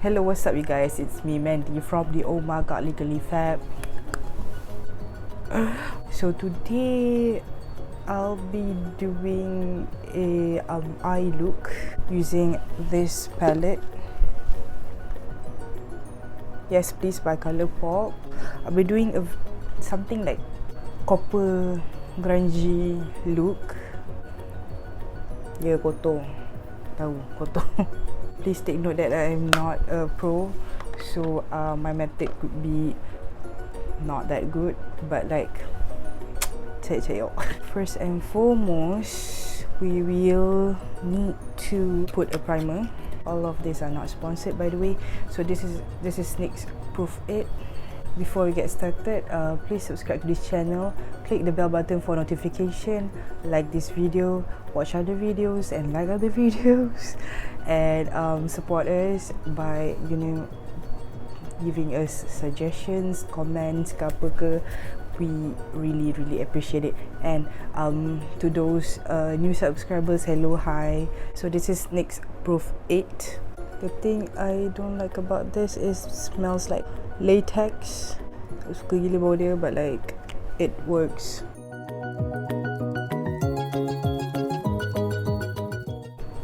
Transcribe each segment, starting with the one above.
Hello, what's up you guys? It's me Mandy from the Oh My God Legally Fab. So today I'll be doing a eye look using this palette. Yes Please by Colourpop. I'll be doing something like copper grungy look. Ya, kotor. Tahu, kotor. Please take note that I am not a pro, so my method could be not that good, but like check. First and foremost, we will need to put a primer. All of these are not sponsored, by the way. So this is NYX Proof It. Before we get started, please subscribe to this channel, click the bell button for notification, like this video, watch other videos and like other videos, and support us by giving us suggestions, comments, ke apa ke. We really appreciate it. And to those new subscribers, hello, hi. So this is NYX Proof 8. The thing I don't like about this is smells like latex. I suka gila bau dia, but like it works.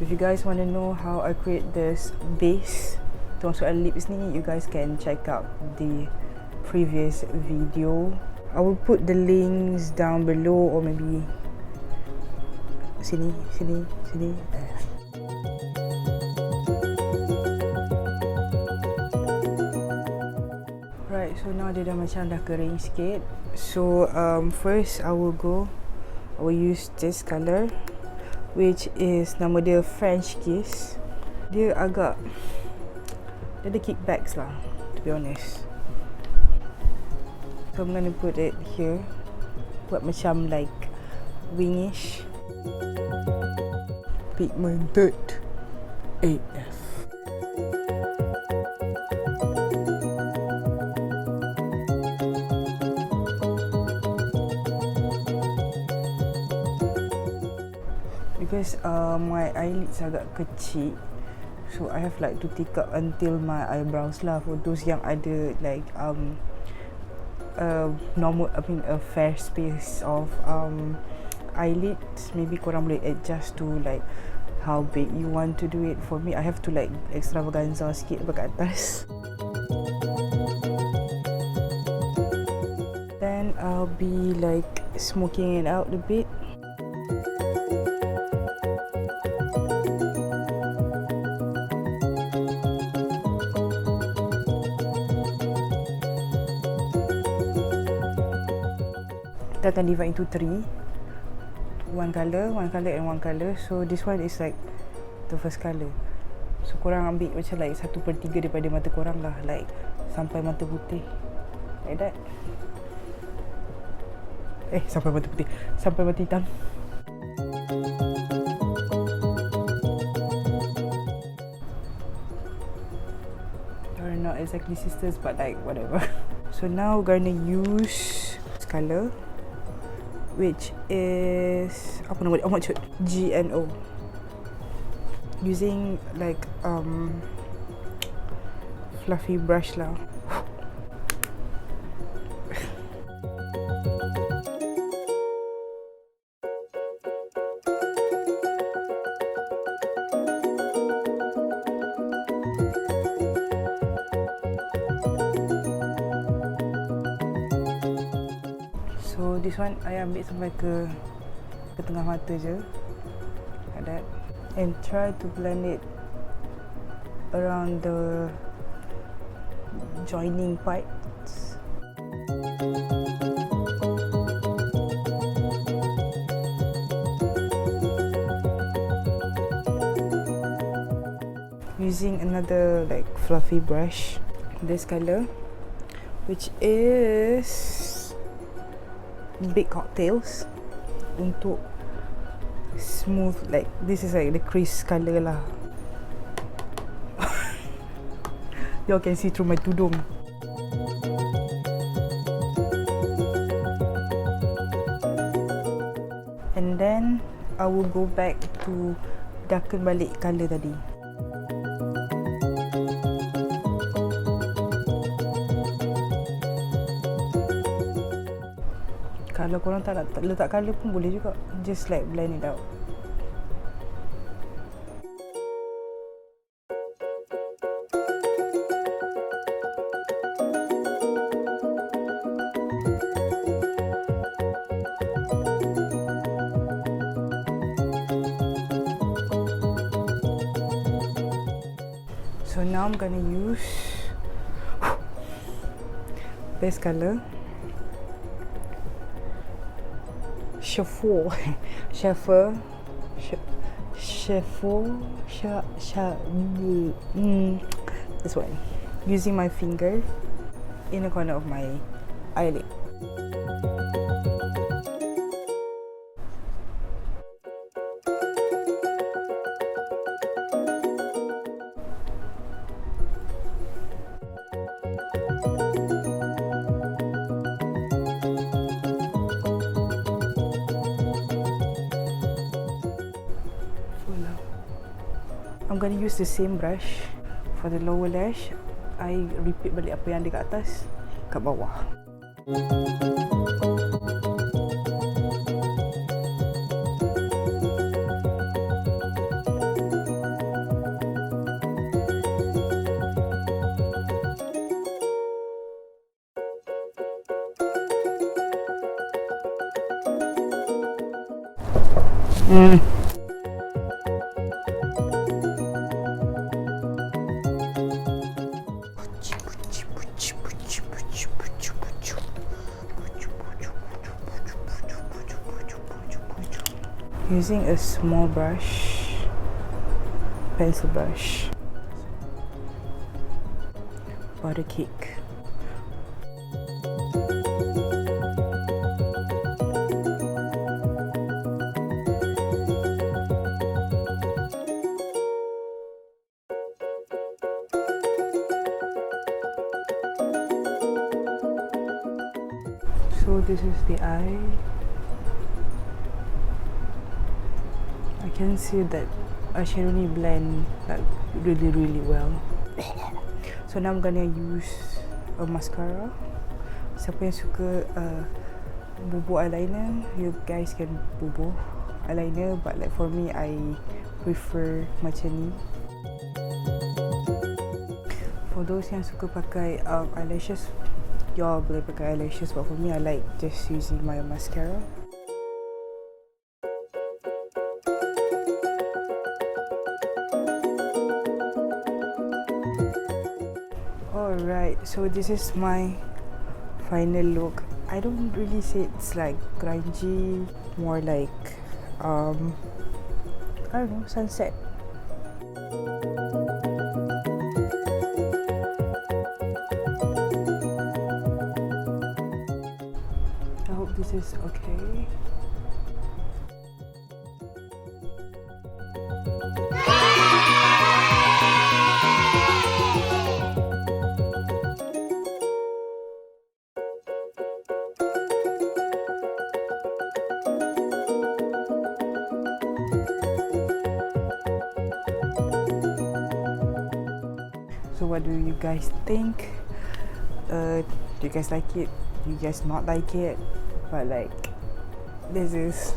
If you guys want to know how I create this base untuk lips ni, you guys can check out the previous video. I will put the links down below, or maybe sini. Right, so now dia dah macam dah kering sikit. So first I will use this colour, which is nama dia French Kiss. Dia ada kickbacks lah, to be honest. So I'm gonna put it here, buat macam like wingish. Pigmented AF. Because my eyelids agak kecil, so I have like to take up until my eyebrows lah. For those yang ada like a fair space of eyelids, maybe korang boleh adjust to like how big you want to do it. For me, I have to like extravaganza sikit dekat atas. Then I'll be like smoking it out a bit. Kita akan divide into 3. One colour and one colour. So this one is like the first colour. So korang ambil macam like 1/3 daripada mata korang lah, like sampai mata putih, like that. Sampai mata putih, sampai mata hitam. They're not exactly sisters, but like whatever. So now we're gonna use this colour, which is apa nama dia? Oh, maksud GNO. Using like fluffy brush lah. So this one I ambil sampai ke tengah mata je, like that, and try to blend it around the joining parts. Using another like fluffy brush, this colour, which is Big Cocktails, untuk smooth, like this is like the crease colour lah. Y'all can see through my tudung. And then I will go back to darken balik colour tadi. kalau korang tak nak letak colour pun boleh juga. Just like blend it out. So now I'm gonna use base color, this one. Using my finger in the corner of my eyelid. I'm gonna use the same brush for the lower lash. I repeat balik apa yang ada kat atas, kat bawah. Using a small brush, pencil brush, butter cake. So this is the eye. I can see that eyeshadow ni blend like really well. So now I'm gonna use a mascara. Siapa yang suka bubuh eyeliner, you guys can bubuh eyeliner, but like for me, I prefer macam ni. For those yang suka pakai eyelashes, y'all boleh pakai eyelashes, but for me, I like just using my mascara. Alright, so this is my final look. I don't really say it's like grungy, more like I don't know, sunset. I hope this is okay. So what do you guys think? Do you guys like it? Do you guys not like it? But like, this is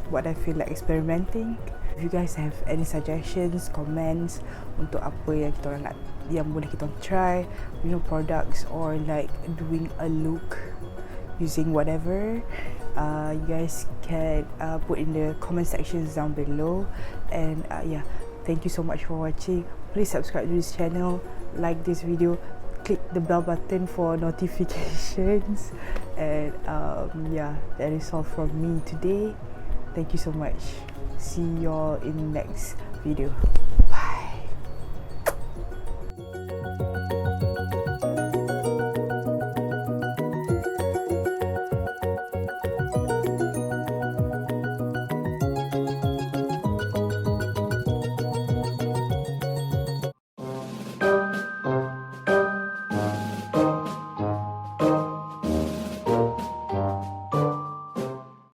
what I feel like experimenting. If you guys have any suggestions, comments untuk apa yang kita orang nak, yang boleh kita try, you know, products or like doing a look using whatever, you guys can put in the comment sections down below. And yeah, thank you so much for watching. Please subscribe to this channel, like this video, click the bell button for notifications, and yeah, that is all from me today. Thank you so much. See y'all in the next video.